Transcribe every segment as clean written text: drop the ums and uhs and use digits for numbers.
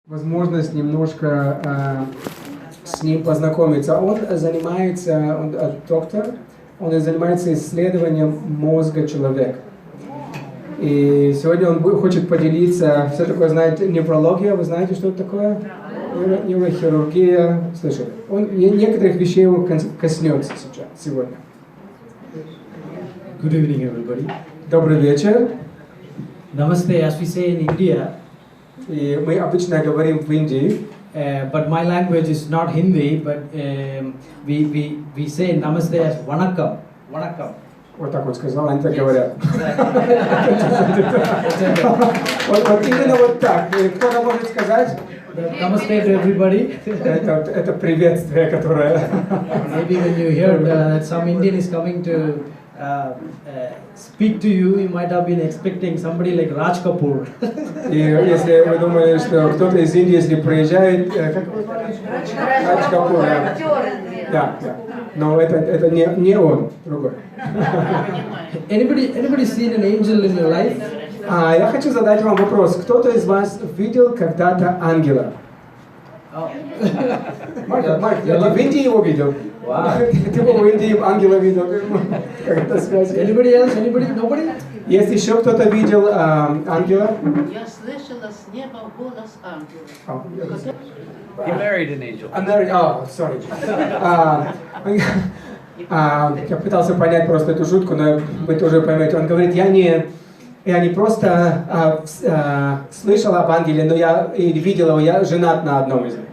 возможность немножко с ним познакомиться. Он доктор, он занимается исследованием мозга человека. И сегодня он хочет поделиться, все такое знает неврология, вы знаете, что это такое? Неврохирургия, слышали? Он некоторых вещей коснется сейчас, сегодня. Good evening, everybody. Добрый вечер. Namaste, as we say in India. И мы обычно говорим в Индии. But my language is not Hindi, but we say namaste as vanakkam. Vanakkam. Вот так он сказал, они так говорят. Вот именно вот так. Кто-то может сказать? Namaste to everybody. Это приветствие, которое... Maybe when you hear that some Indian is coming to speak to you, you might have been expecting somebody like Raj Kapoor. И если вы думали, что кто-то из Индии, если приезжает, Радж Капур, да. Но это не он, другой. Anybody seen an angel in your life? Я хочу задать вам вопрос. Кто-то из вас видел когда-то ангела? Марк, ты в Индии его видел? Ты был в Индии, ангела видел? Как-то связь. Anybody else? Anybody? Nobody? Есть еще кто-то видел ангела? Я слышала с неба голос ангела. You married an angel. Sorry. Я пытался понять просто эту шутку, но вы тоже поймете. Он говорит, я не просто слышал об ангеле, но я и видел его, я женат на одном из них.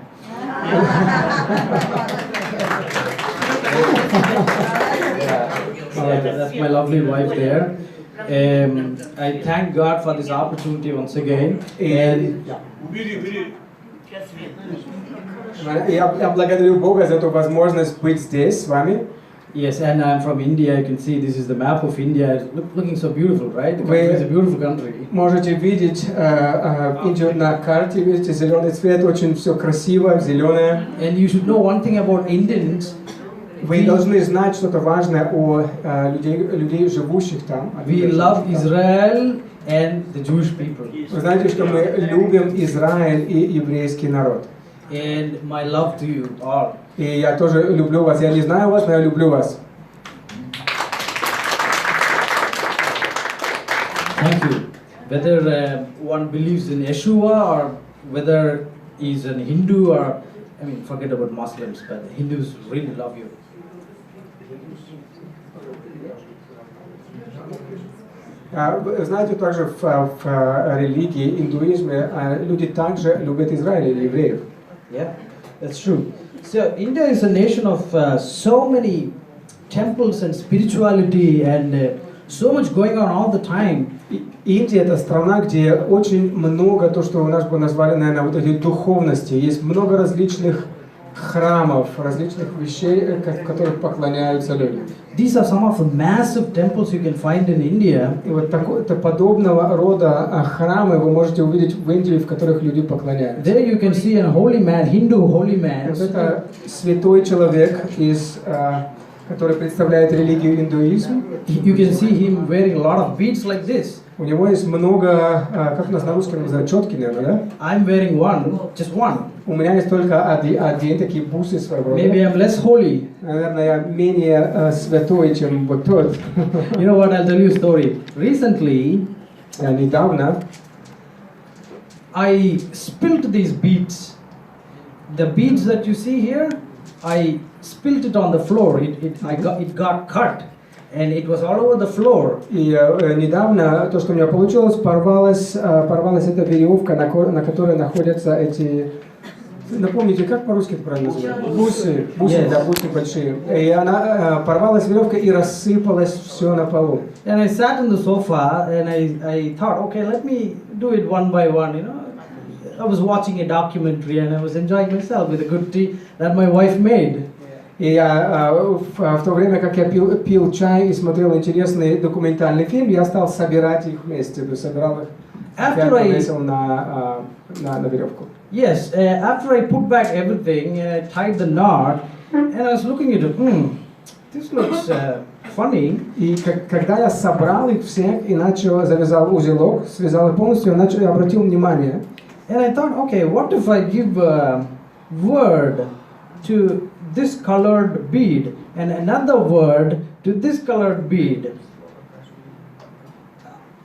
That's my lovely wife there. I thank God for this opportunity once again. Я благодарю Бога за эту возможность быть здесь с вами. Yes, and I'm from India. You can see this is the map of India. It's looking so beautiful, right? The country is a beautiful country. Можете видеть Индию на карте, видите, зеленый цвет, очень все красиво, зеленое. And you should know one thing about Indians. Вы должны знать что-то важное о людей, живущих там. We love Israel and the Jewish people. Вы знаете, что мы любим Израиль и еврейский народ. And my love to you all. И я тоже люблю вас. Я не знаю вас, но я люблю вас. Thank you. Whether one believes in Yeshua or whether he's a Hindu or, I mean, forget about Muslims, but Hindus really love you. Вы знаете, также в религии, индуизме, люди также любят Израиль или евреев. Yeah, that's true. So India is a nation of so many temples and spirituality and so much going on all the time. Индия – это страна, где очень много, то, что у нас бы назвали, наверное, вот эти духовности. Есть много различных храмов, различных вещей, в которых поклоняются люди. These are some of the massive temples you can find in India. И вот подобного рода храмы вы можете увидеть в Индии, в которых люди поклоняются. There you can see a holy man, Hindu holy man. Вот это святой человек, который представляет религию индуизм. You can see him wearing a lot of beads like this. У него есть много, как у нас на русском называют, четки, наверное, да? I'm wearing one, just one. У меня есть только один такие бусы своего рода. Maybe I'm less holy. Наверное, я менее святой, чем вот тот. You know what? I'll tell you a story. Recently, недавно I spilled these beads. The beads that you see here, I spilled it on the floor. It got cut. And it was all over the floor. И недавно то, что у меня получилось, порвалась эта веревка, на которой находятся эти, напомните, как по-русски это правильно называется? Бусы, Yes. Да, бусы большие. И она порвалась веревка и рассыпалась все на полу. And I sat on the sofa and I thought, okay, let me do it one by one. You know, I was watching a documentary and I was enjoying myself with a good tea that my wife made. И я в то время, как я пил чай и смотрел интересный документальный фильм, я стал собирать их вместе, то есть собирал их, я повесил на веревку. Yes, after I put back everything, tied the knot, and I was looking at it, this looks funny. И когда я собрал их всех и завязал узелок, связал их полностью, я обратил внимание, And I thought, okay, what if I give a word to this colored bead and another word to this colored bead?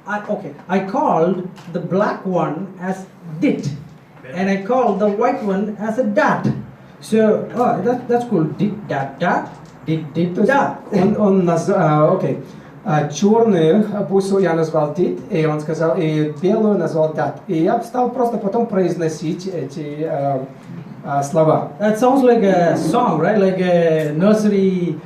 I called the black one as dit, and I called the white one as a dat. So, that's cool. Dit, dat, dat, dit, dit, dat. Окей. Черную бусу я назвал dit, и он сказал, и белую назвал dat. И я стал просто потом произносить эти слова. That sounds like a song, right? Like a nursery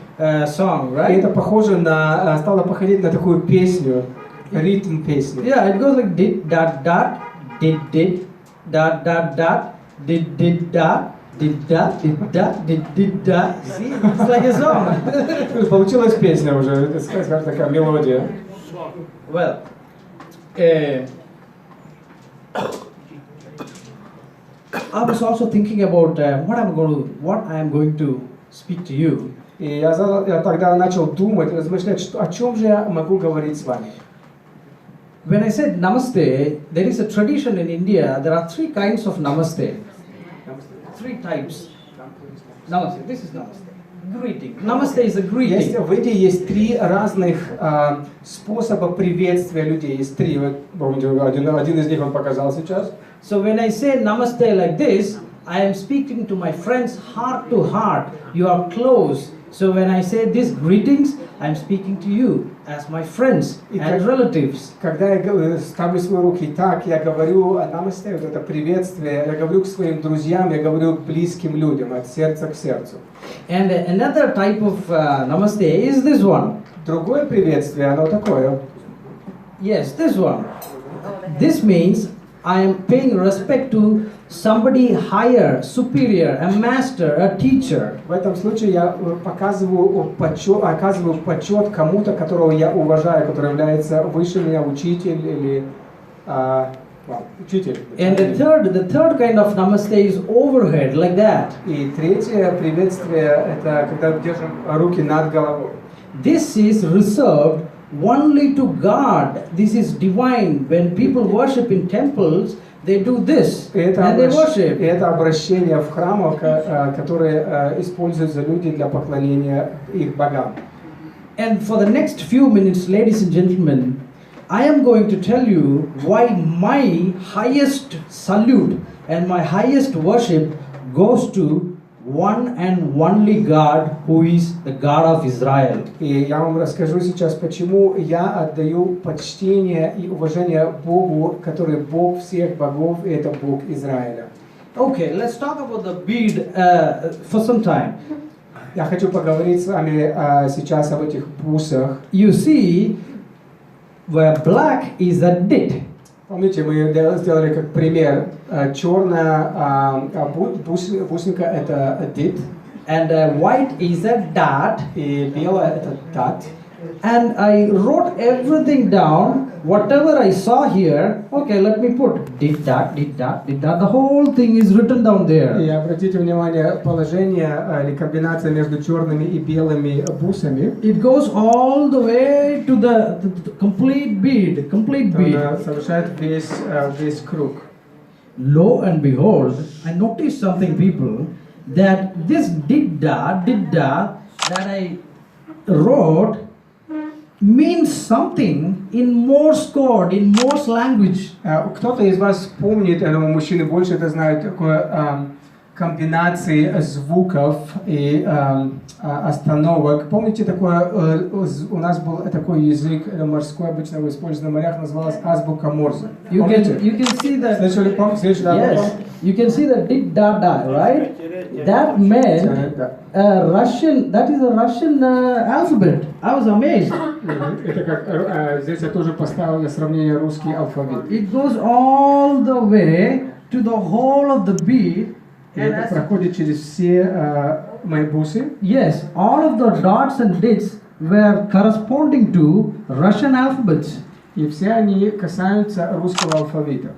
song, И right? это похоже на, стало походить на такую песню, ритм песни. Yeah, it goes like dit, dat, dat, dit, dit, dat, dat, dat, dit, dit, dat. Did that, did that. See, it's like a song. Получилась песня уже, скажем, такая мелодия. Well, I was also thinking about what I am going to speak to you. И я тогда начал думать, размышлять, о чем же я могу говорить с вами. When I said namaste, there is a tradition in India. There are three kinds of namaste. Three types. Namaste. This is namaste. Greeting. Namaste is a greeting. В Индии есть три разных способа приветствия людей. Есть три. Один из них он показал сейчас. So when I say namaste like this, I am speaking to my friends heart to heart. You are close. So when I say these greetings, I am speaking to you as my friends and relatives. Когда я ставлю свои руки так, я говорю намасте, вот это приветствие, я говорю к своим друзьям, я говорю к близким людям, от сердца к сердцу. And another type of namaste is this one. Другое приветствие, оно такое. Yes, this one. This means I am paying respect to somebody higher, superior, a master, a teacher. В этом случае я оказываю почет кому-то, которого я уважаю, который является выше меня, учитель или учитель. And the third kind of namaste is overhead, like that. И третье приветствие — это когда держим руки над головой. This is reserved only to God. This is divine. When people worship in temples, they do this and they worship. Это обращение в храмах, которые используются люди для поклонения их богам. And for the next few minutes, ladies and gentlemen, I am going to tell you why my highest salute and my highest worship goes to one and only God, who is the God of Israel. И я вам расскажу сейчас, почему я отдаю почтение и уважение Богу, который Бог всех богов, и это Бог Израиля. Okay, let's talk about the bead for some time. Я хочу поговорить с вами сейчас об этих бусах. You see, where black is a dit. Помните, мы сделали как пример. Черная бусинка — это dit. And white is a dat. И белая — это dat. And I wrote everything down, whatever I saw here. Okay, let me put dit dat, dit dat, dit dat. The whole thing is written down there. И обратите внимание, положение или комбинация между черными и белыми бусами. It goes all the way to the complete bead, complete bead. Она совершает весь круг. Lo and behold, I noticed something, people, that this dit da that I wrote means something in Morse code, in Morse language. Кто-то из вас помнит, я думаю, мужчины больше это знают, такое комбинации звуков и остановок. Помните, такое, у нас был такой язык морской, обычно его используют на морях, называлась азбука Морзе. You can see that. Слышали, Yes, you can see the dit da, right? That meant Russian. That is a Russian alphabet. I was amazed. Это как здесь я тоже поставил на сравнение русский алфавит. It goes all the way to the whole of the bead. И это проходит через все мои бусы. Yes, all of the dots and dits were corresponding to Russian alphabets. И все они касаются русского алфавита.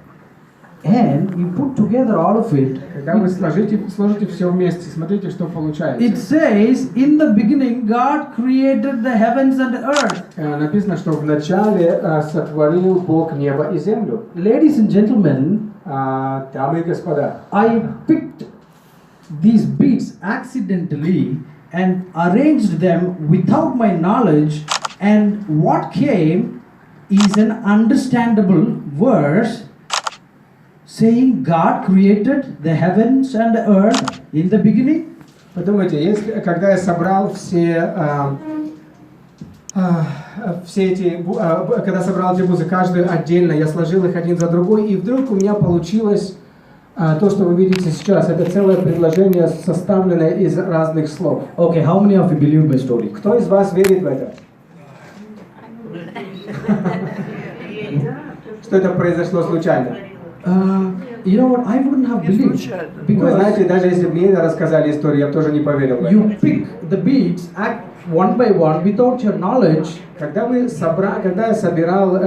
And you put together all of it. Когда вы сложите все вместе, смотрите, что получается. It says, in the beginning, God created the heavens and the earth. Написано, что в начале сотворил Бог небо и землю. Ladies and gentlemen, Дамы и господа, I picked these beats accidentally and arranged them without my knowledge, and what came is an understandable verse saying God created the heavens and the earth in the beginning. подумайте, если, когда я собрал когда собрал эти буквы, каждую отдельно, я сложил их один за другой, и вдруг у меня получилось то, что вы видите сейчас. Это целое предложение, составленное из разных слов. Okay, how many of you believe my story? Кто из вас верит в это? Что это произошло случайно? You know what? I wouldn't have believed Вы because знаете, даже если бы мне рассказали историю, я бы тоже не поверил в это. you pick the beats one by one without your knowledge. Когда я собирал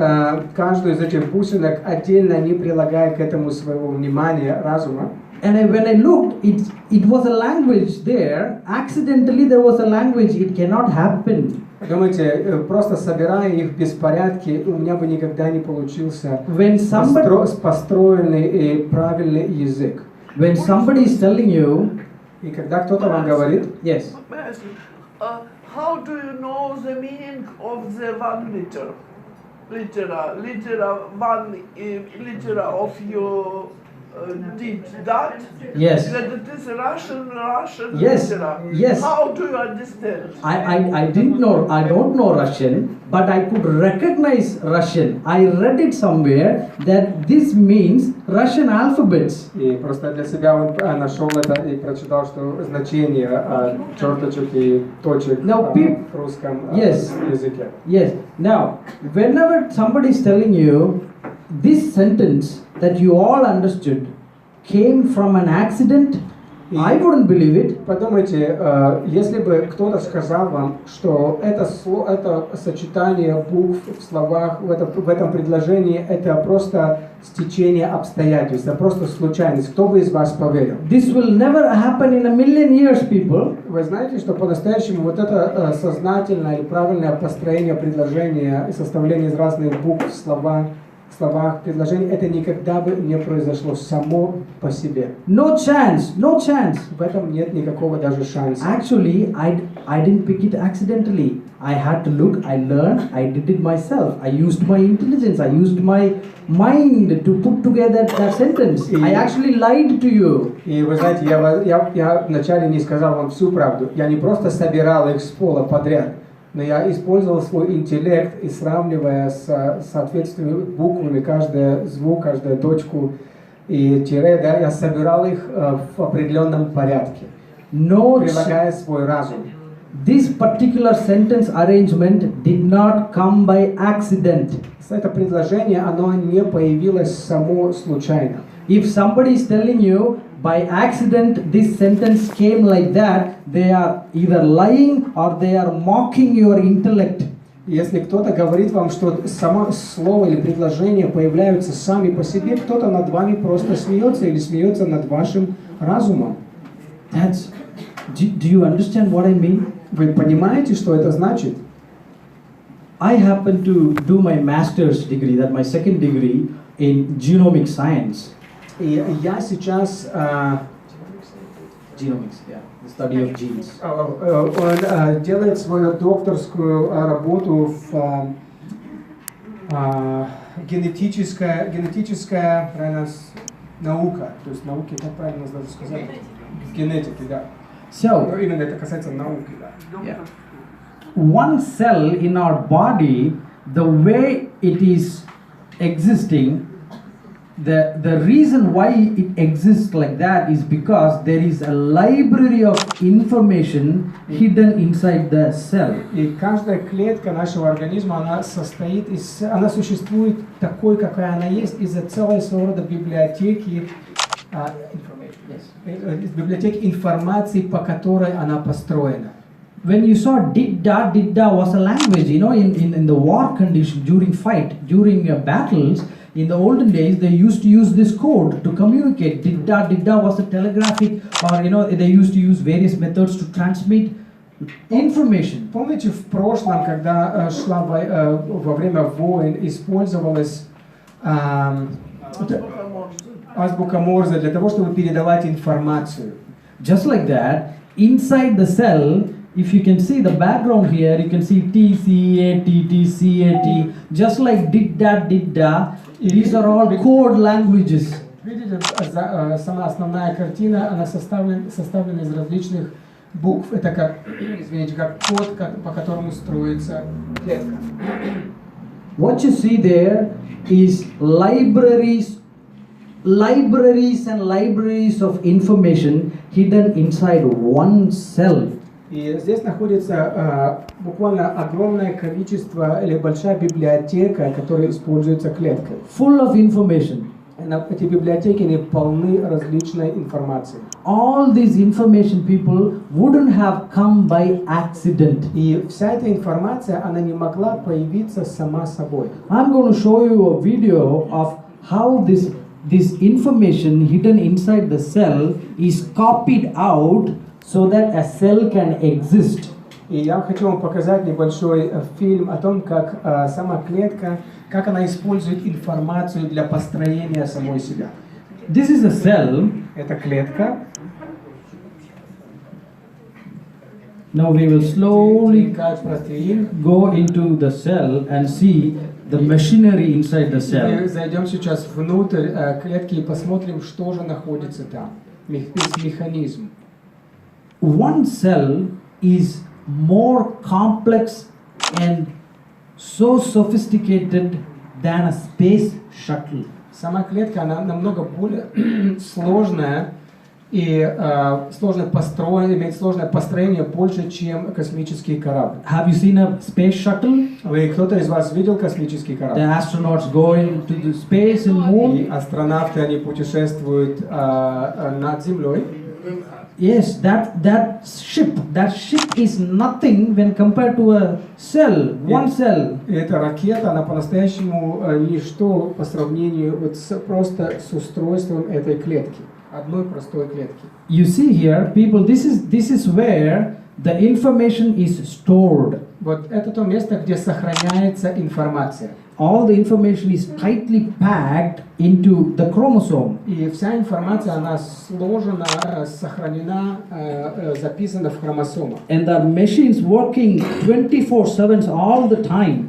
каждую из этих бусинок отдельно, не прилагая к этому своего внимания, разума, And when I looked, it was a language there. Accidentally, there was a language. It cannot happen. думаете, просто собирая их в беспорядке, у меня бы никогда не получился построенный и правильный язык. When somebody is telling you, И когда кто-то вам говорит, yes, How do you know the meaning of the one liter? One liter of your did that? yes, That it is Russian Yes, liter. yes. How do you understand? I didn't know. I don't know Russian, but I could recognize Russian. I read it somewhere that this means Russian alphabets. и просто для себя он нашел это и прочитал, что значение черточек и точек Now, в русском Yes. языке. Yes. Now, whenever somebody is telling you this sentence that you all understood came from an accident, I wouldn't believe it. Подумайте, если бы кто-то сказал вам, что это сочетание букв в словах, в этом предложении, это просто стечение обстоятельств, это просто случайность, кто бы из вас поверил? This will never happen in a million years, people. Вы знаете, что по-настоящему вот это сознательное и правильное построение предложения и составление из разных букв в словах предложений, это никогда бы не произошло само по себе. No chance, no chance. В этом нет никакого даже шанса. Actually, I didn't pick it accidentally. I had to look, I learned, I did it myself. I used my intelligence, I used my mind to put together that sentence. I actually lied to you. И вы знаете, я вначале не сказал вам всю правду. Я не просто собирал их с пола подряд, но я использовал свой интеллект и сравнивая с соответствующими буквами каждый звук, каждую точку и тире, да, я собирал их в определенном порядке, прилагая свой разум. This particular sentence arrangement did not come by accident. Это предложение, оно не появилось само случайно. If somebody is telling you by accident this sentence came like that, they are either lying or they are mocking your intellect. Если кто-то говорит вам, что само слово или предложение появляются сами по себе, кто-то над вами просто смеется или смеется над вашим разумом. Do you understand what I mean? Вы понимаете, что это значит? I happen to do my master's degree, that my second degree, in genomic science. И я сейчас Genomics, yeah, the study of genes. он делает свою докторскую работу в генетическая правильно, наука, то есть науки, как правильно даже сказать? Генетики, да. So, Но именно это касается науки, да. yeah. One cell in our body, the way it is existing, the reason why it exists like that is because there is a library of information hidden inside the cell. И каждая клетка нашего организма, она существует такой, какая она есть, из-за целой своего рода библиотеки, библиотеки информации, по которой она построена. When you saw didda was a language, you know, in the war condition, during battles, in the olden days, they used to use this code to communicate. Didda was a telegraphic, or you know, they used to use various methods to transmit information. Помните, в прошлом, когда шла во время войн, использовалось азбука Морзе для того, чтобы передавать информацию. Just like that, inside the cell, if you can see the background here, you can see T, C, A, T, T, C, A, T. Just like did da. These are all code languages. Видите, сама основная картина, она составлена из различных букв. Это как, извините, как код, по которому строится клетка. What you see there is libraries and libraries of information hidden inside one cell. И здесь находится буквально огромное количество или большая библиотека, которая используется клеткой. Full of information. Эти библиотеки не полны различной информацией. All this information, people, wouldn't have come by accident. И вся эта информация, она не могла появиться сама собой. I'm going to show you a video of how this information hidden inside the cell is copied out so that a cell can exist. И я хочу вам показать небольшой фильм о том, как сама клетка, как она использует информацию для построения самой себя. This is a cell. Это клетка. Now we will slowly Протеин. go into the cell and see the machinery inside the Мы cell. зайдем сейчас внутрь клетки и посмотрим, что же находится там. Весь механизм. One cell is more complex and so sophisticated than a space shuttle. Сама клетка, она намного более сложная и имеет сложное построение больше, чем космический корабль. Have you seen a space shuttle? Кто-то из вас видел космический The корабль? astronauts go into the space and moon. И астронавты, они путешествуют над Землей. Yes, that ship is nothing when compared to a cell, one cell. И эта ракета, она по-настоящему ничто по сравнению просто с устройством этой клетки, одной простой клетки. You see here, people, this is where the information is stored. Вот это то место, где сохраняется информация. All the information is tightly packed into the chromosome. И вся информация, она сложена, сохранена, записана в хромосомах. And the machine's working 24/7 all the time.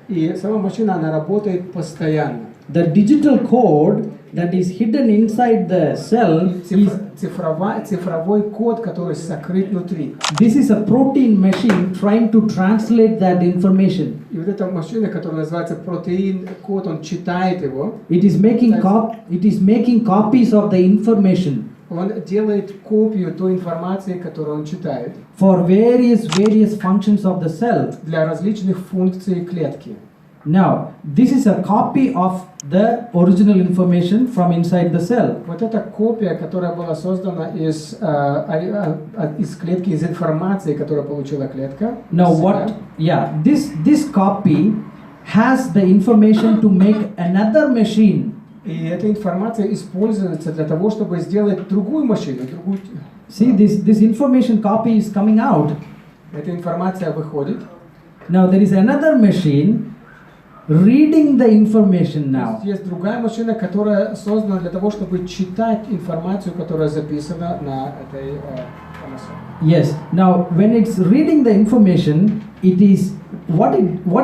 И сама машина, она работает постоянно. The digital code that is hidden inside the cell is Цифровой код, который сокрыт внутри. this is a protein machine trying to translate that information. И вот эта машина, которая называется протеин, код, он читает его. It is making copies of the information Он делает копию той информации, которую он читает, for various functions of the cell. для различных функций клетки. Now, this is a copy of the original information from inside the cell. Вот эта копия, которая была создана из клетки, из информации, которую получила клетка. Now this copy has the information to make another machine. И эта информация используется для того, чтобы сделать другую машину, другую. See, this information copy is coming out. Эта информация выходит. Now there is another machine reading the information now. Есть другая машина, которая создана для того, чтобы читать информацию, которая записана на этой хромосоме. Yes. Now, when it's reading the information, it is what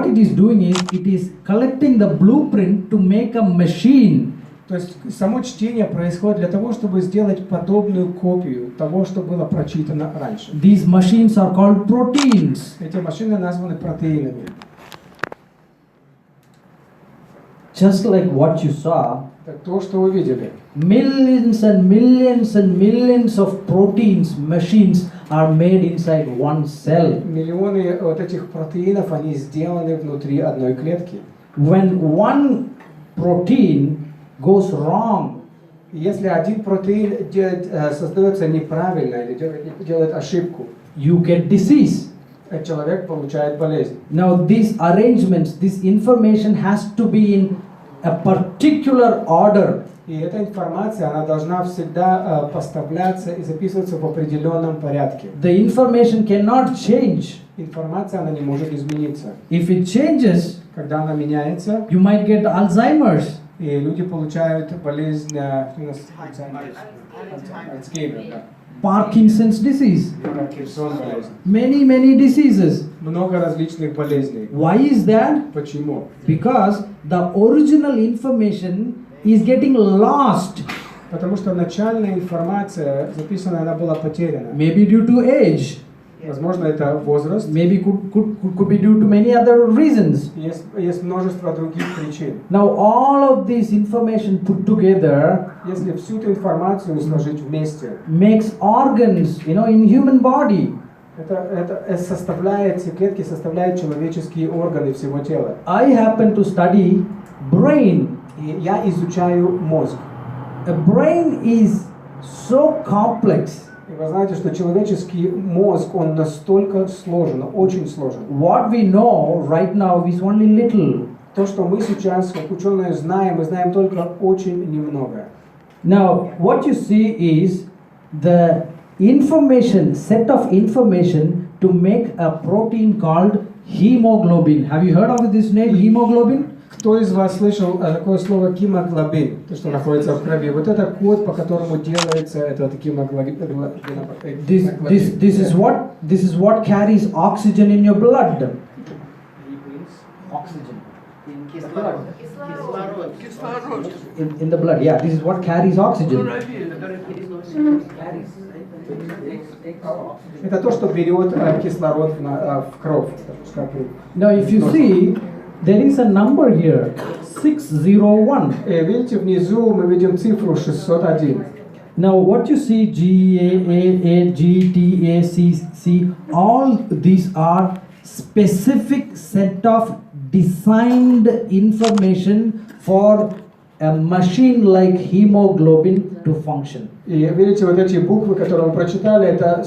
it is doing is it is collecting the blueprint to make a machine. То есть само чтение происходит для того, чтобы сделать подобную копию того, что было прочитано раньше. These machines are called proteins. Эти машины названы протеинами. Just like what you saw, То, что вы видели. millions and millions and millions of proteins, machines are made inside one cell. Миллионы вот этих протеинов, они сделаны внутри одной клетки. When one protein goes wrong, Если один протеин создается неправильно или делает ошибку, you get disease. человек получает болезнь. Now these arrangements, this information has to be in a particular order. И эта информация, она должна всегда поставляться и записываться в определенном порядке. The information cannot change. Информация, она не может измениться. If it changes, Когда она меняется, you might get Alzheimer's. И люди получают болезнь, что у нас Альцгеймер, да. Parkinson's disease, Паркинсон болезнь. many diseases. Много различных болезней. Why is that? Почему? Because the original information is getting lost, Потому что начальная информация, записанная, она была потеряна. maybe due to age, Возможно, это возраст. maybe could be due to many other reasons. Есть множество других причин. Now all of this information put together Если всю эту информацию сложить вместе, makes organs, in human body. это составляет, все клетки составляют человеческие органы всего тела. I happen to study brain. И я изучаю мозг. A brain is so complex. И вы знаете, что человеческий мозг, он настолько сложен, очень сложен. What we know right now is only little. То, что мы сейчас, как ученые, знаем, мы знаем только очень немного. Now, what you see is the information, set of information to make a protein called hemoglobin. Have you heard of this name, hemoglobin? Кто из вас слышал такое слово гемоглобин, то, что находится в крови? Вот это код, по которому делается этот гемоглобин. This is what carries oxygen in your blood. Oxygen Кислород. in the blood. Yeah, this is what carries oxygen. Это то, что берет кислород в кровь. Now, if you see, there is a number here, 601. Видите, внизу мы видим цифру 601. Now, what you see, G, A, G, T, A, C, C, all these are specific set of designed information for a machine like hemoglobin to function. И видите, вот эти буквы, которые мы прочитали, это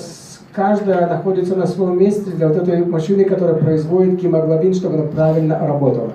каждая находится на своем месте для вот этой машины, которая производит гемоглобин, чтобы она правильно работала.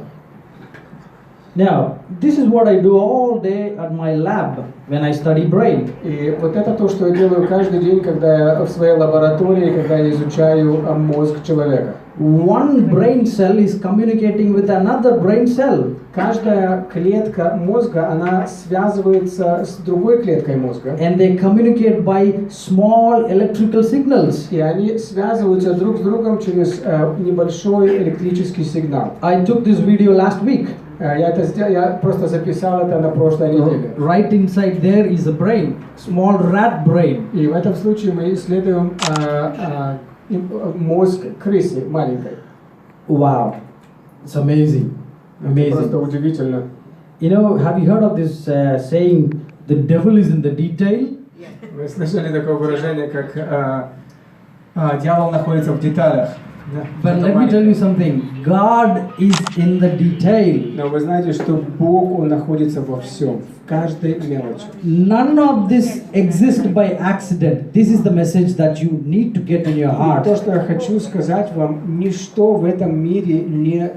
Now, this is what I do all day at my lab when I study brain. И вот это то, что я делаю каждый день, когда я в своей лаборатории, когда я изучаю мозг человека. One brain cell is communicating with another brain cell. Каждая клетка мозга, она связывается с другой клеткой мозга. And they communicate by small electrical signals. И они связываются друг с другом через небольшой электрический сигнал. I took this video last week. Я просто записал это на прошлой неделе. Right inside there is a brain, small rat brain. И в этом случае мы исследуем мозг крысы маленькой. Wow, it's amazing, Просто amazing. удивительно. Have you heard of this saying, the devil is in the detail? Вы слышали такое выражение, как дьявол находится в деталях. But let me tell you something, God is in the detail. Но вы знаете, что Бог, Он находится во всем, в каждой мелочи. None of this exists by accident. This is the message that you need to get in your И heart. то, что я хочу сказать вам, ничто в этом мире не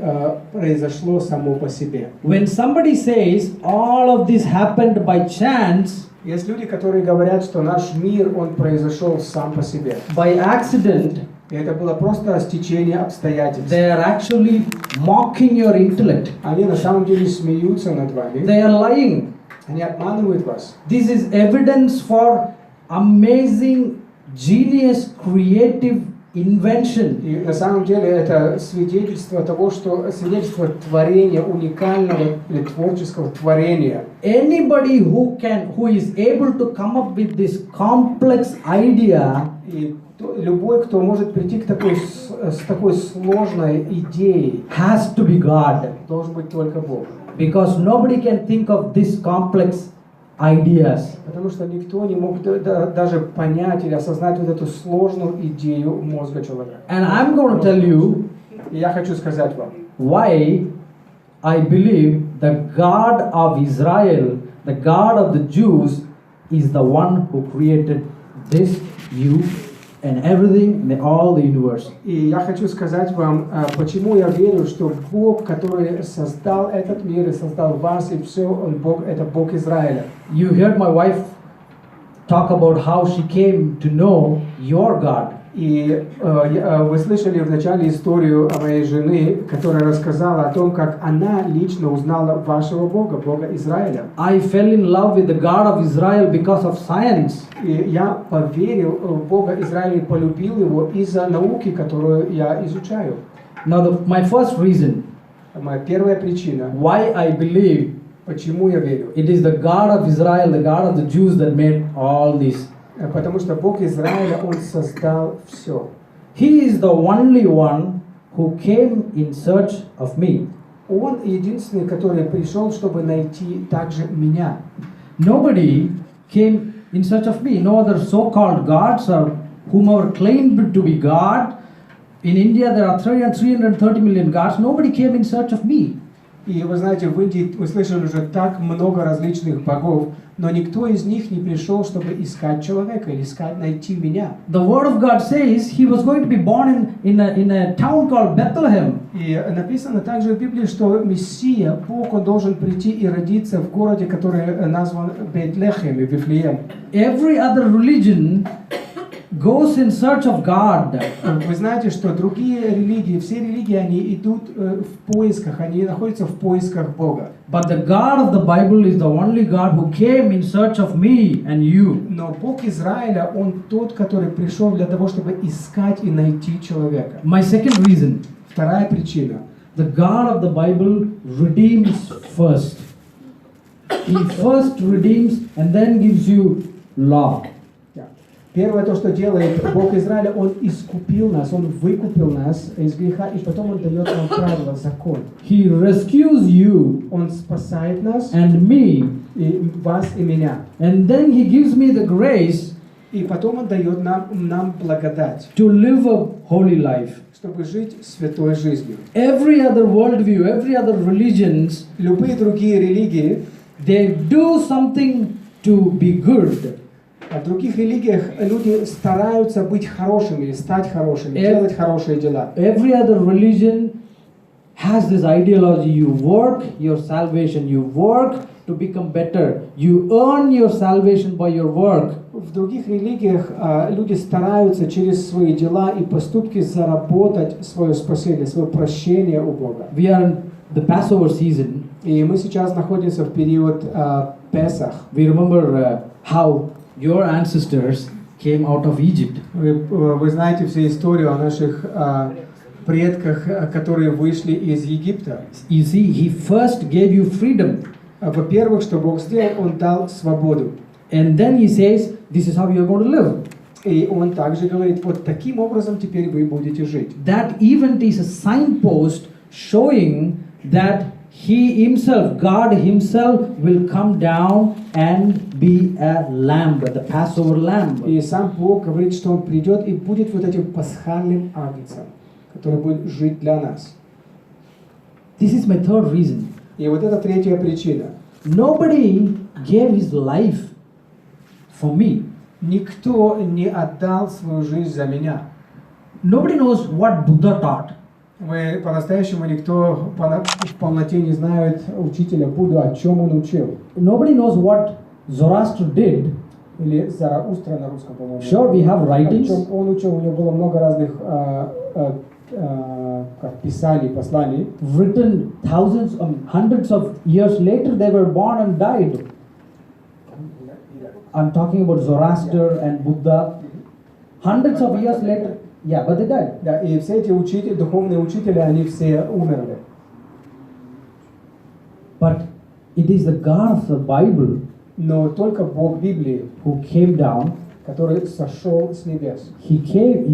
произошло само по себе. When somebody says all of this happened by chance, Есть люди, которые говорят, что наш мир, он произошел сам по себе. by accident, И это было просто стечение обстоятельств. they are actually mocking your intellect. Они на самом деле смеются над вами. They are lying. Они обманывают вас. This is evidence for amazing, genius, creative invention. И на самом деле это свидетельство того, что свидетельство творения, уникального или творческого творения. Anybody who is able to come up with this complex idea И любой, кто может прийти с такой сложной идеей, has to be God. должен быть только Бог. Because nobody can think of this complex ideas. Потому что никто не мог даже понять или осознать вот эту сложную идею мозга человека. And I'm going to tell you И я хочу сказать вам, why I believe the God of Israel, the God of the Jews, is the one who created this, you, and everything, all the universe. И я хочу сказать вам, почему я верю, что Бог, который создал этот мир и создал вас и все, Он Бог, это Бог Израиля. You heard my wife talk about how she came to know your God. И вы слышали в начале историю о моей жены, которая рассказала о том, как она лично узнала вашего Бога, Бога Израиля. I fell in love with the God of Israel because of science. И я поверил в Бога Израиля и полюбил его из-за науки, которую я изучаю. Now, my first reason Моя первая причина, why I believe почему я верю, it is the God of Israel, the God of the Jews that made all this. потому что Бог Израиля, Он создал все. He is the only one who came in search of me. Он единственный, который пришел, чтобы найти также меня. Nobody came in search of me. No other so-called gods or whomever claimed to be God. In India there are 330 million gods. Nobody came in search of me. И вы знаете, в Индии вы слышали уже так много различных богов, но никто из них не пришел, чтобы искать человека или искать, найти меня. The word of God says he was going to be born in a town called Bethlehem. И написано также в Библии, что Мессия, Бог, Он должен прийти и родиться в городе, который назван Бейтлехем, Вифлеем. Every other religion goes in search of God. Вы знаете, что другие религии, все религии, они идут в поисках, они находятся в поисках Бога. But the God of the Bible is the only God who came in search of me and you. Но Бог Израиля, Он тот, который пришел для того, чтобы искать и найти человека. My second reason, Вторая причина. the God of the Bible redeems first. He first redeems and then gives you law. Первое, то, что делает Бог Израиля, Он искупил нас, Он выкупил нас из греха, и потом Он дает нам правила, закон. He rescues you Он спасает нас, and me, и вас, и меня. and then He gives me the grace И потом Он дает нам благодать, to live a holy life. чтобы жить святой жизнью. Every other worldview, every other religions, Любые другие религии, they do something to be good. в других религиях люди стараются быть хорошими, стать хорошими, делать хорошие дела. Every other religion has this ideology. You work your salvation. You work to become better. You earn your salvation by your work. В других религиях люди стараются через свои дела и поступки заработать свое спасение, свое прощение у Бога. We are in the Passover season. И мы сейчас находимся в период Песах. We remember how your ancestors came out of Egypt. Вы знаете всю историю о наших предках, которые вышли из Египта. You see, He first gave you freedom. Во-первых, что Бог сделал, Он дал свободу. And then He says, this is how you are going to live. И Он также говорит, вот таким образом теперь вы будете жить. That event is a signpost showing that He Himself, God Himself, will come down and be a lamb, the Passover lamb. И сам Бог говорит, что Он придет и будет вот этим пасхальным агнцем, который будет жить для нас. This is my third reason. И вот это третья причина. Nobody gave his life for me. Никто не отдал свою жизнь за меня. Nobody knows what Buddha taught. Мы по-настоящему никто в полноте не знает учителя Будду, о чем он учил. Nobody knows what Zoroaster did. Или Зараустра на русском, по-моему. Sure, we have writings. О чем он учил, у него было много разных писаний, посланий. Written thousands, hundreds of years later, they were born and died. I'm talking about Zoroaster and Buddha. Hundreds of years later, yeah, but they died. Да, и все эти учители, духовные учители, они все умерли. But it is the God of the Bible Но только Бог Библии, who came down. который сошел с небес. He gave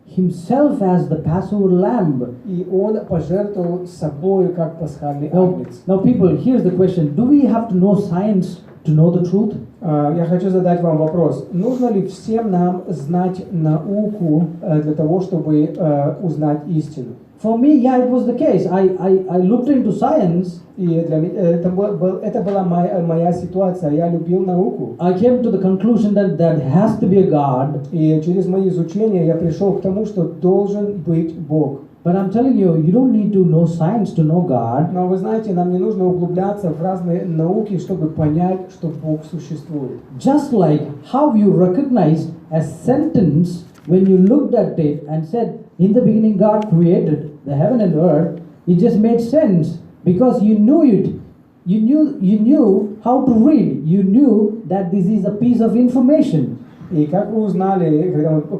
himself as the Passover lamb. И Он пожертвовал собой, как пасхальный агнец. Now people, here's the question. Do we have to know science to know the truth? Я хочу задать вам вопрос. Нужно ли всем нам знать науку для того, чтобы узнать истину? For me, yeah, it was the case. I looked into science. И для меня это была моя ситуация. Я любил науку. I came to the conclusion that there has to be a God. И через мои изучения я пришел к тому, что должен быть Бог. But I'm telling you, you don't need to know science to know God. Но вы знаете, нам не нужно углубляться в разные науки, чтобы понять, что Бог существует. Just like how you recognized a sentence when you looked at it and said, in the beginning God created the heaven and earth, it just made sense because you knew it. You knew how to read. You knew that this is a piece of information. И как вы узнали,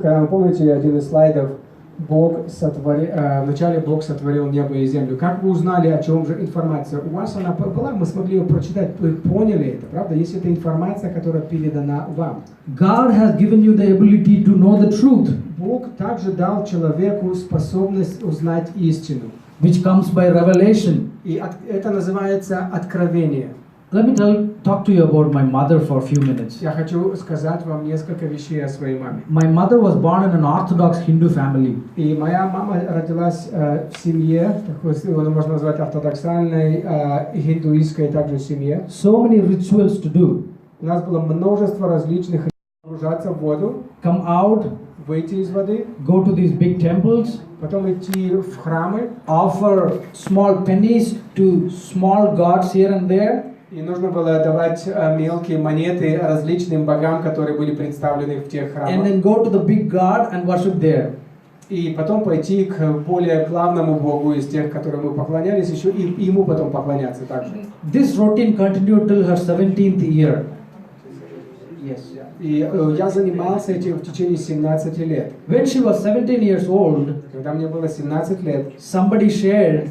когда вы помните один из слайдов, вначале Бог сотворил небо и землю. Как вы узнали, о чем же информация? У вас она была, мы смогли ее прочитать, вы поняли это, правда? Если это информация, которая передана вам. God has given you the ability to know the truth. Бог также дал человеку способность узнать истину. Which comes by revelation. И это называется откровение. Let me talk to you about my mother for a few minutes. Я хочу сказать вам несколько вещей о своей маме. My mother was born in an Orthodox Hindu family. И моя мама родилась в семье, такой, его можно назвать ортодоксальной, индуистской также семье. So many rituals to do. У нас было множество различных ритуалов. Погружаться в воду, come out, выйти из воды, go to these big temples, потом идти в храмы, offer small pennies to small gods here and there. И нужно было давать мелкие монеты различным богам, которые были представлены в тех храмах. And then go to the big god and worship there. И потом пойти к более главному богу из тех, которым мы поклонялись, еще и ему потом поклоняться также. This routine continued till her 17th year. Yes. И я занимался этим в течение 17 лет. When she was 17 years old, когда мне было 17 лет, somebody shared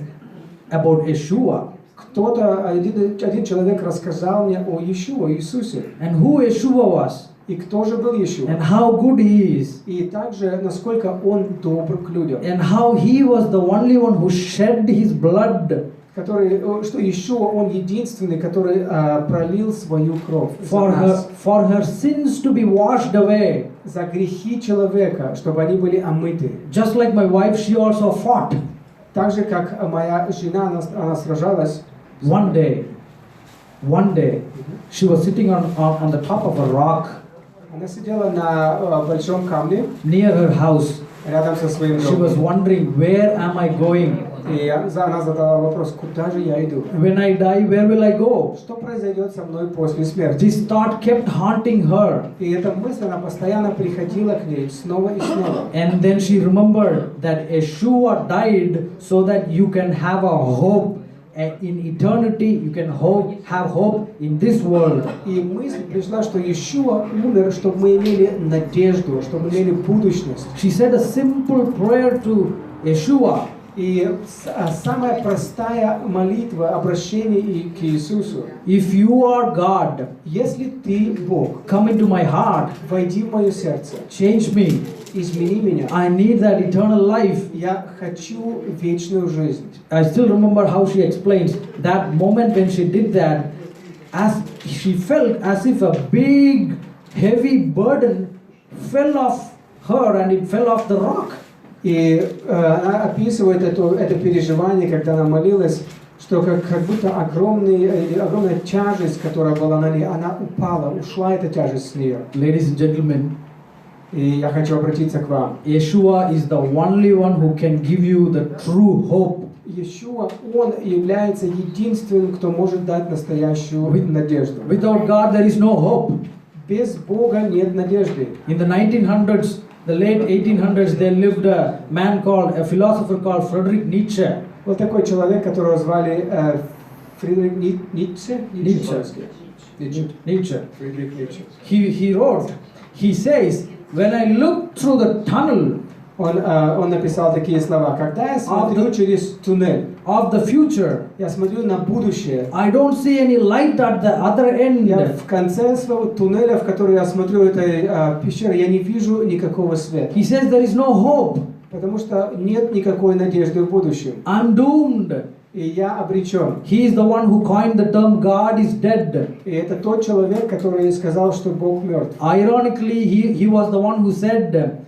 about Yeshua. Один человек рассказал мне о Иешуа, Иисусе. And who Yeshua was. И кто же был Иешуа? And how good he is. И также, насколько он добр к людям. And how he was the only one who shed his blood. Что Иешуа, он единственный, который пролил свою кровь for her sins to be washed away. За грехи человека, чтобы они были омыты. Just like my wife, she also fought. Так же, как моя жена, она сражалась. One day, she was sitting on the top of a rock. Она сидела на большом камне. Near her house. Рядом со своим домом. She was wondering, where am I going? И она задала вопрос, куда же я иду? When I die, where will I go? Что произойдет со мной после смерти? This thought kept haunting her. И эта мысль, она постоянно приходила к ней снова и снова. And then she remembered that Yeshua died so that you can have a hope in eternity. You can have hope in this world. И мысль пришла, что Иешуа умер, чтобы мы имели надежду, чтобы мы имели будущность. She said a simple prayer to Yeshua. И самая простая молитва, обращение к Иисусу. If you are God, если ты Бог, come into my heart, войди в мое сердце, change me, измени меня. I need that eternal life. Я хочу вечную жизнь. I still remember how she explains that moment when she did that, as she felt as if a big, heavy burden fell off her and it fell off the rock. И она описывает это переживание, когда она молилась, что как будто огромная тяжесть, которая была на ней, она упала, ушла эта тяжесть с нее. Ladies and gentlemen, и я хочу обратиться к вам. Yeshua is the only one who can give you the true hope. Иешуа, он является единственным, кто может дать настоящую надежду. Without God there is no hope. Без Бога нет надежды. In the 1900s, the late 1800s, there lived a philosopher called Friedrich Nietzsche. Был такой человек, которого звали Фридрих Ницше. Фридрих Ницше. He wrote, he says, when I look through the tunnel, он написал такие слова: когда я смотрю через туннель of the future, я смотрю на будущее, I don't see any light at the other end. Я в конце своего туннеля, в который я смотрю этой пещеры, я не вижу никакого света. He says there is no hope. Потому что нет никакой надежды в будущем. I'm doomed. И я обречен. He is the one who coined the term God is dead. И это тот человек, который сказал, что Бог мертв. Ironically, he was the one who said,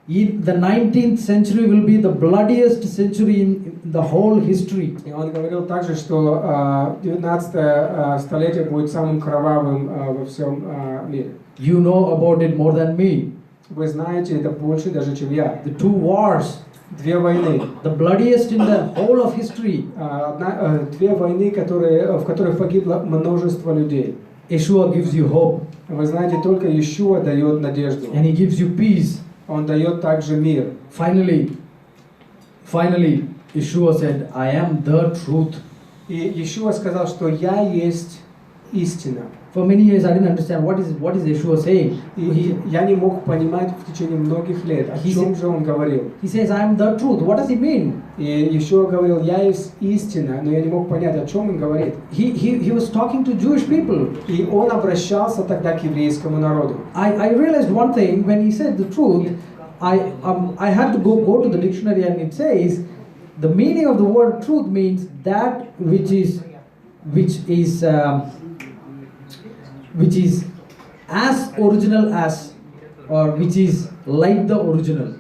the 19th century will be the bloodiest century in the whole history. И он говорил также, что 19 столетие будет самым кровавым во всем мире. You know about it more than me. Вы знаете это больше даже, чем я. The two wars Две войны. the bloodiest in the whole of history. Две войны, в которых погибло множество людей. Yeshua gives you hope, Вы знаете, только Иешуа дает надежду. and He gives you peace. Он дает также мир. Finally, Yeshua said, I am the truth. И Иешуа сказал, что я есть истина. For many years I didn't understand what is Yeshua saying. И я не мог понимать в течение многих лет, о чем же он говорил. He says, I am the truth. What does he mean? И Иешуа говорил, я есть истина, но я не мог понять, о чем он говорит. He was talking to Jewish people. И он обращался тогда к еврейскому народу. I realized one thing when he said the truth. I had to go to the dictionary, and it says the meaning of the word truth means that which is as original as, or which is like the original.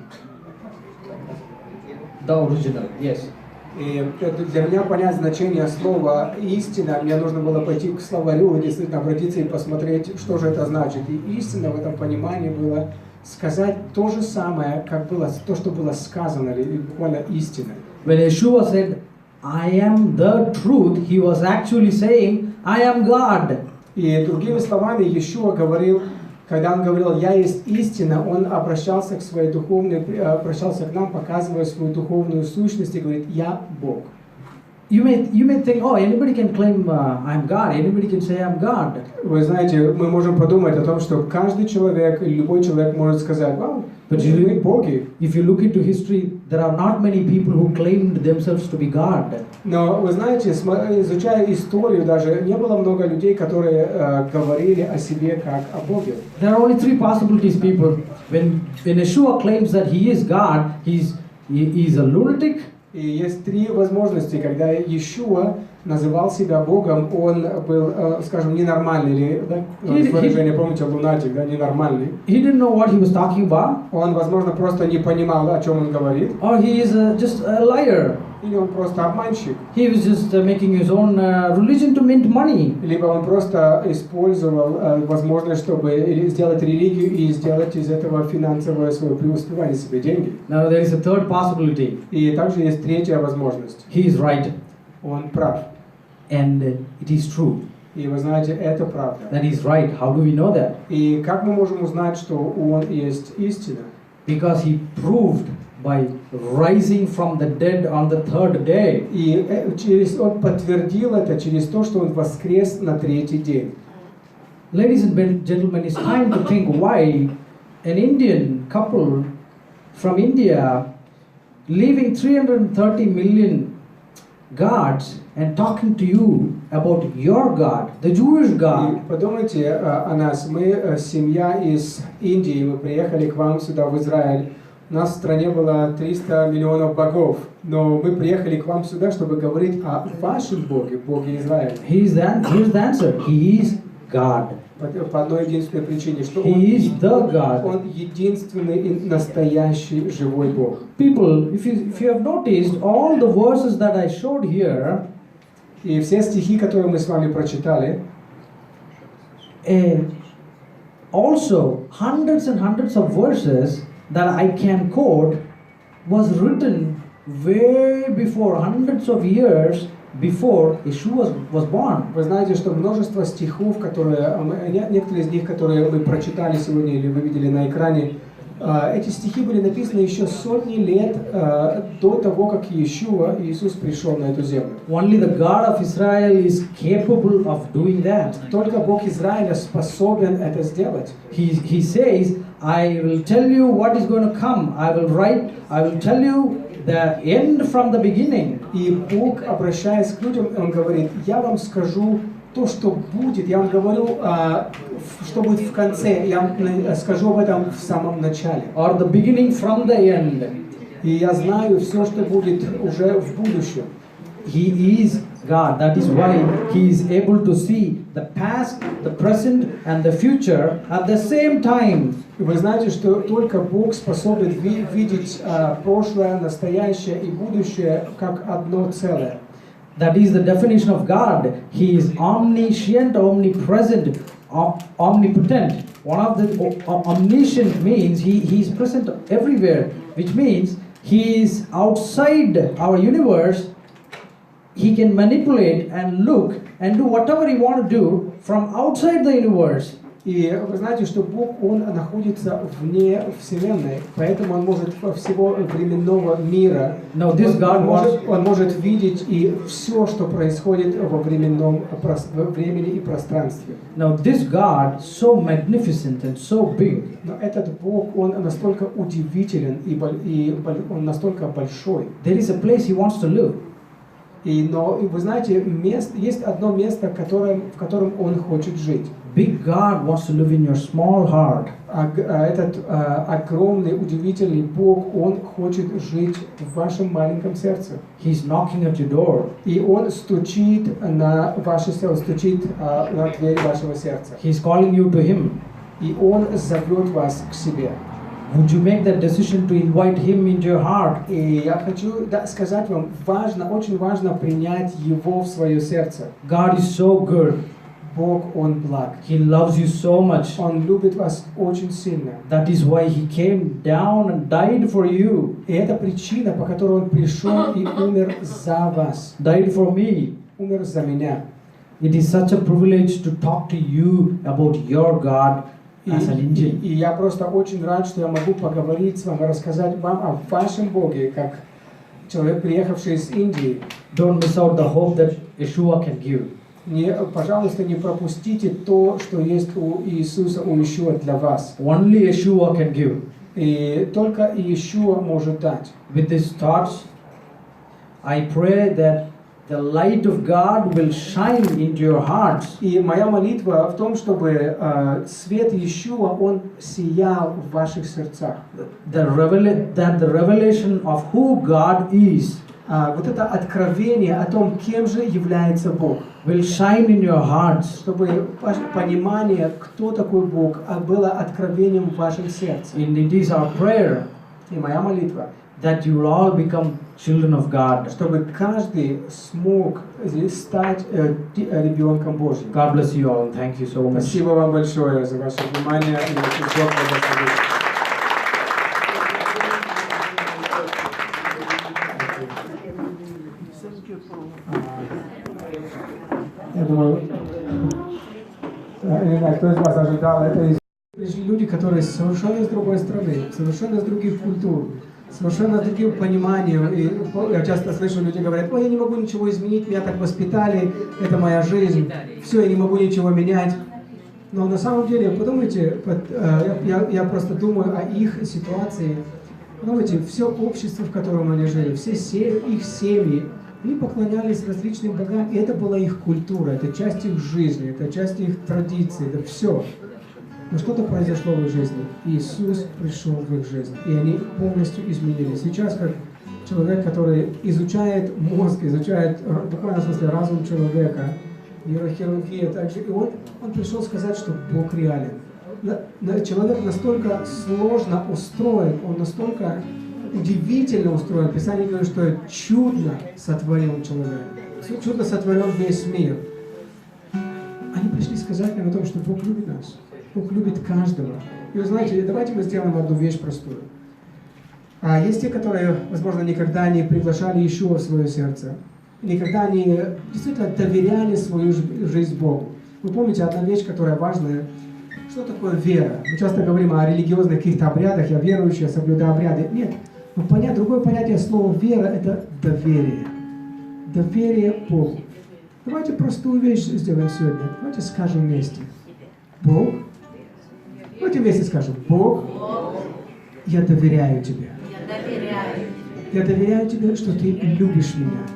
The original, yes. И для меня понять значение слова «истина», мне нужно было пойти к словарю и действительно обратиться и посмотреть, что же это значит. И истина в этом понимании было сказать то же самое, как было то, что было сказано, или буквально истина. When Yeshua said, I am the truth, he was actually saying, I am God. И другими словами, Иешуа говорил, когда он говорил «Я есть истина», он обращался к своей духовной, обращался к нам, показывая свою духовную сущность и говорит «Я Бог». You may think, oh, anybody can claim I'm God. Anybody can say I'm God. Вы знаете, мы можем подумать о том, что каждый человек, любой человек может сказать, «Вау, мы боги». If you look into history, there are not many people who claimed themselves to be God. Но вы знаете, изучая историю, даже не было много людей, которые говорили о себе как о Боге. There are only three possibilities, people. When Yeshua claims that he is God, he is a lunatic. И есть три возможности, когда Иешуа называл себя Богом, он был, скажем, ненормальный, или, да, выражение, помните, лунатик, да, ненормальный. He didn't know what he was talking about. Он, возможно, просто не понимал, о чем он говорит. Or he is just a liar. Или он просто обманщик. He was just making his own religion to mint money. Либо он просто использовал возможность, чтобы сделать религию и сделать из этого финансовое свое преуспевание, себе деньги. Now there is a third possibility. И также есть третья возможность. He is right. Он прав. And it is true. И вы знаете, это правда. That he is right. How do we know that? И как мы можем узнать, что он есть истина? Because he proved by rising from the dead on the third day. И он подтвердил это через то, что он воскрес на третий день. Ladies and gentlemen, it's time to think why an Indian couple from India leaving 330 million gods and talking to you about your God, the Jewish God. И подумайте о нас. Мы семья из Индии, мы приехали к вам сюда, в Израиль. У нас в стране было 300 миллионов богов, но мы приехали к вам сюда, чтобы говорить о вашем Боге, Боге Израиля. Here's the answer. He is God. По одной единственной причине, что He is the God. Он единственный и настоящий живой Бог. People, if you have noticed, all the verses that I showed here, и все стихи, которые мы с вами прочитали, also hundreds and hundreds of verses that I can quote was written way before, hundreds of years before Yeshua was born. Вы знаете, что множество стихов, которые, некоторые из них, которые мы прочитали сегодня или вы видели на экране, эти стихи были написаны еще сотни лет до того, как Иешуа, Иисус пришел на эту землю. Only the God of Israel is capable of doing that. Только Бог Израиля способен это сделать. He says, I will tell you what is going to come. I will tell you the end from the beginning. И Бог, обращаясь к людям, Он говорит, я вам скажу то, что будет, я вам говорю, что будет в конце, я вам скажу об этом в самом начале. Or the beginning from the end. И я знаю все, что будет уже в будущем. He is God. That is why He is able to see the past, the present, and the future at the same time. И вы знаете, что только Бог способен видеть прошлое, настоящее и будущее как одно целое. That is the definition of God. He is omniscient, omnipresent, omnipotent. One of the omniscient means He is present everywhere, which means He is outside our universe. He can manipulate and look and do whatever he want to do from outside the universe. И вы знаете, что Бог, Он находится вне Вселенной, поэтому Он может всего временного мира, Now this God Он может видеть и все, что происходит во времени и пространстве. Now this God, so magnificent and so big, Но этот Бог, Он настолько удивителен и Он настолько большой. there is a place He wants to live. Но вы знаете, есть одно место, в котором Он хочет жить. Big God wants to live in your small heart. Этот огромный, удивительный Бог, Он хочет жить в вашем маленьком сердце. He's knocking at your door. И Он стучит на ваше сердце, стучит на дверь вашего сердца. He's calling you to Him. И Он зовет вас к себе. Would you make that decision to invite Him into your heart? И я хочу сказать вам, очень важно принять Его в свое сердце. God is so good. Бог, Он благ. He loves you so much. Он любит вас очень сильно. That is why He came down and died for you. И это причина, по которой Он пришел и умер за вас. Died for me. Умер за меня. It is such a privilege to talk to you about your God as an angel. И я просто очень рад, что я могу поговорить с вами, рассказать вам о вашем Боге, как человек, приехавший из Индии. Don't miss out the hope that Yeshua can give. Пожалуйста, не пропустите то, что есть у Иисуса, у Иешуа для вас. Only Yeshua can give. И только Иешуа может дать. With these thoughts, I pray that the light of God will shine into your hearts. И моя молитва в том, чтобы свет Иешуа, он сиял в ваших сердцах. That the revelation of who God is Вот это откровение о том, кем же является Бог, will shine in your hearts. чтобы ваше понимание, кто такой Бог, было откровением в вашем сердце. And it is our prayer И моя молитва, that you will all become children of God. чтобы каждый смог стать ребенком Божьим. God bless you all and thank you so much. Спасибо вам большое за ваше внимание и Бог благословит. Я думаю, я не знаю, кто из вас ожидал это. Пришли люди, которые совершенно с другой страны, совершенно с других культур, совершенно с другим пониманием. И я часто слышу, люди говорят: ой, я не могу ничего изменить, меня так воспитали, это моя жизнь, все, я не могу ничего менять. Но на самом деле, подумайте, я просто думаю о их ситуации. Подумайте, все общество, в котором они жили, все их семьи, они поклонялись различным богам, и это была их культура, это часть их жизни, это часть их традиций, это все. Но что-то произошло в их жизни. Иисус пришел в их жизнь, и они полностью изменились. Сейчас, как человек, который изучает мозг, изучает в буквальном смысле разум человека, нейрохирургия также, и он пришел сказать, что Бог реален. Человек настолько сложно устроен, он настолько удивительно устроен. Писание говорит, что чудно сотворен человек. Чудно сотворен весь мир. Они пришли сказать нам о том, что Бог любит нас. Бог любит каждого. И вы знаете, давайте мы сделаем одну вещь простую. Есть те, которые, возможно, никогда не приглашали Иешуа в свое сердце. Никогда не действительно доверяли свою жизнь Богу. Вы помните, одна вещь, которая важная. Что такое вера? Мы часто говорим о религиозных каких-то обрядах. Я верующий, я соблюдаю обряды. Нет. Но другое понятие слова вера – это доверие. Доверие Богу. Давайте простую вещь сделаем сегодня. Давайте скажем вместе. Бог. Давайте вместе скажем. Бог, я доверяю Тебе. Я доверяю Тебе, что Ты любишь меня.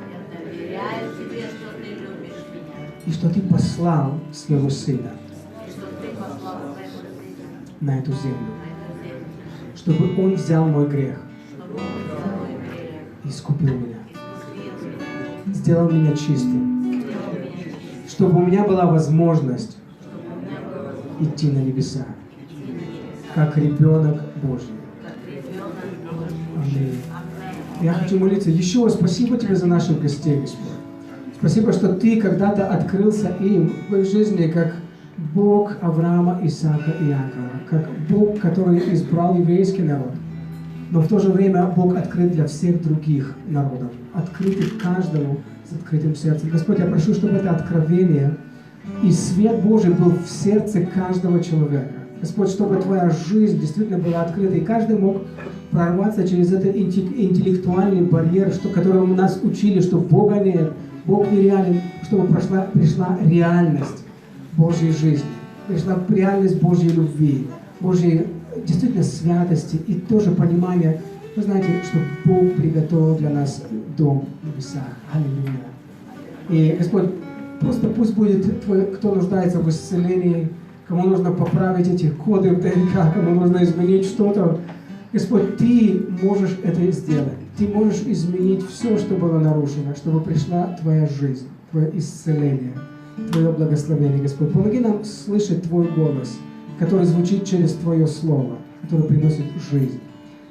И что Ты послал Своего Сына на эту землю, чтобы Он взял мой грех и искупил меня, сделал меня чистым, чтобы у меня была возможность идти на небеса, как ребенок Божий. Аминь. Я хочу молиться. Еще раз спасибо Тебе за наших гостей, Господь. Спасибо, что Ты когда-то открылся им в их жизни, как Бог Авраама, Исаака и Иакова, как Бог, который избрал еврейский народ. Но в то же время Бог открыт для всех других народов, открытый каждому с открытым сердцем. Господь, я прошу, чтобы это откровение и свет Божий был в сердце каждого человека. Господь, чтобы Твоя жизнь действительно была открыта, и каждый мог прорваться через этот интеллектуальный барьер, которому нас учили, что Бога нет, Бог нереален, чтобы пришла реальность Божьей жизни, пришла реальность Божьей любви, Божьей действительно святости и тоже понимание, вы знаете, что Бог приготовил для нас дом в небесах. Аллилуйя. И, Господь, просто пусть будет кто нуждается в исцелении, кому нужно поправить эти коды в ДНК, кому нужно изменить что-то. Господь, Ты можешь это сделать. Ты можешь изменить все, что было нарушено, чтобы пришла Твоя жизнь, Твое исцеление, Твое благословение, Господь. Помоги нам слышать Твой голос, который звучит через Твое Слово, который приносит жизнь.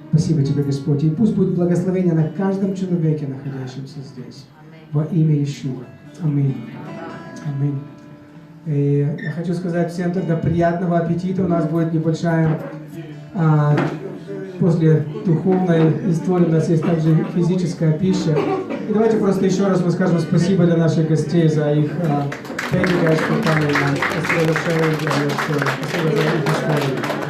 Спасибо Тебе, Господь. И пусть будет благословение на каждом человеке, находящемся здесь. Во имя Иешуа. Аминь. Аминь. И я хочу сказать всем тогда приятного аппетита. У нас будет небольшая, после духовной истории, у нас есть также физическая пища. И давайте просто еще раз мы скажем спасибо для наших гостей за их Спасибо за их историю.